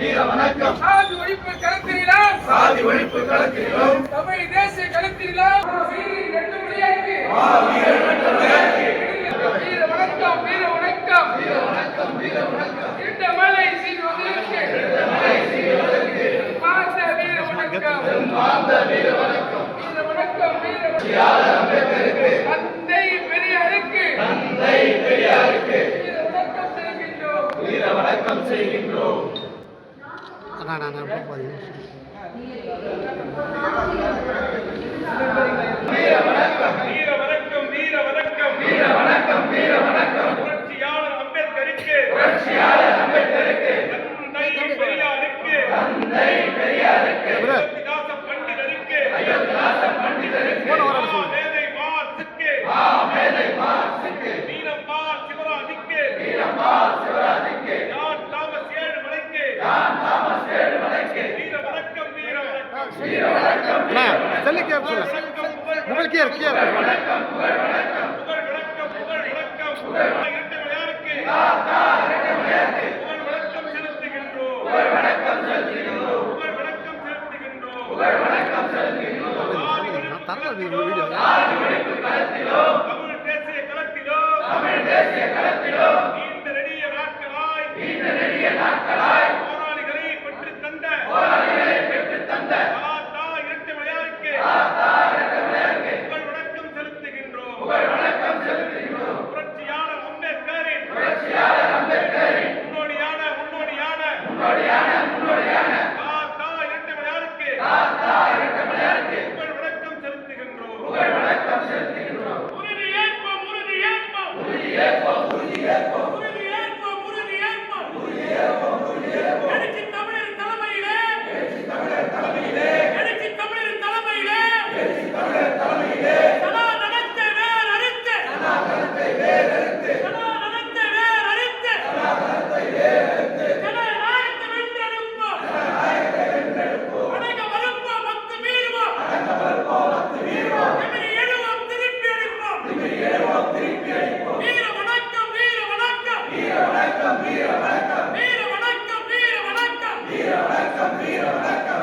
வீர வணக்கம். சாதி ஒழிப்பு களத்திலும் சாதி ஒழிப்பு களத்திலும் தமிழ் தேசிய களத்திலும் வீர வணக்கம் வீர வணக்கம் வீர வணக்கம் வீர வணக்கம். இரட்ட மலை சீர்வதற்கு மாந்த வீர வணக்கம் மாந்த வீர வணக்கம். வீர வணக்கம் வீர அம்பேத்கருக்கு தந்தை பெரியாருக்கு தந்தை பெரியாருக்கு வீர வணக்கம் செய்கின்றோம். வீர வணக்கம் செய்கின்றோம். வீர வணக்கம் வீர வணக்கம் வீர வணக்கம் வீர வணக்கம் வீர வணக்கம். புரட்சியாளர் அம்பேத்கருக்கு புரட்சியாளர் அம்பேத்கருக்கு தந்தை பெரியாருக்கு தந்தை பெரியாருக்கு அயோத்திதாச பண்டிதருக்கு அயோத்திதாச பண்டிதருக்கு மேதை மார்க்சுக்கு மேதை மார்க்சுக்கு வீரம்மாள் சிவராஜுக்கு வீரம்மாள் சிவராஜுக்கு ஜான் தாமஸ் ஏழுமலைக்கு வீர வணக்கம் வீர வணக்கம் வீர வணக்கம் புகழ் வணக்கம் புகழ் வணக்கம் இரட்டைமலையாருக்கு புகழ் வணக்கம் செலுத்துகின்றோம். புகழ் வணக்கம் செலுத்துகின்றோம். புகழ் வணக்கம் செலுத்துகின்றோம். புகழ் வணக்கம் செலுத்துகின்றோம். சாதி ஒழிப்பு களத்திலும் தமிழ் தேசிய களத்திலும் நீண்ட நெடிய நாட்களாய் போராளிகளை பெற்றுத் தந்த தாத்தா இரட்டைமலையாருக்கு புகழ் வணக்கம் செலுத்துகின்றோம். புரட்சியாளர் அம்பேத்கரின் முன்னோடியான தாத்தா இரட்டைமலையாருக்கு புகழ் வணக்கம் செலுத்துகின்றோம். உறுதி ஏற்போம் உறுதி ஏற்போம் எழுச்சி தமிழரின் தலைமையிலே சனாதனத்தை வேர் அறுத்து ஜனநாயகத்தை வென்றெடுப்போம். அடங்க மறுப்போம் மத்து மீறுவோம். திமிரி எழுவோம் திருப்பி அடிப்போம். வீர வணக்கம் வீர வணக்கம் வீர வணக்கம் வீர வணக்கம் வீர வணக்கம் வீர வணக்கம் வீர வணக்கம் வீர வணக்கம்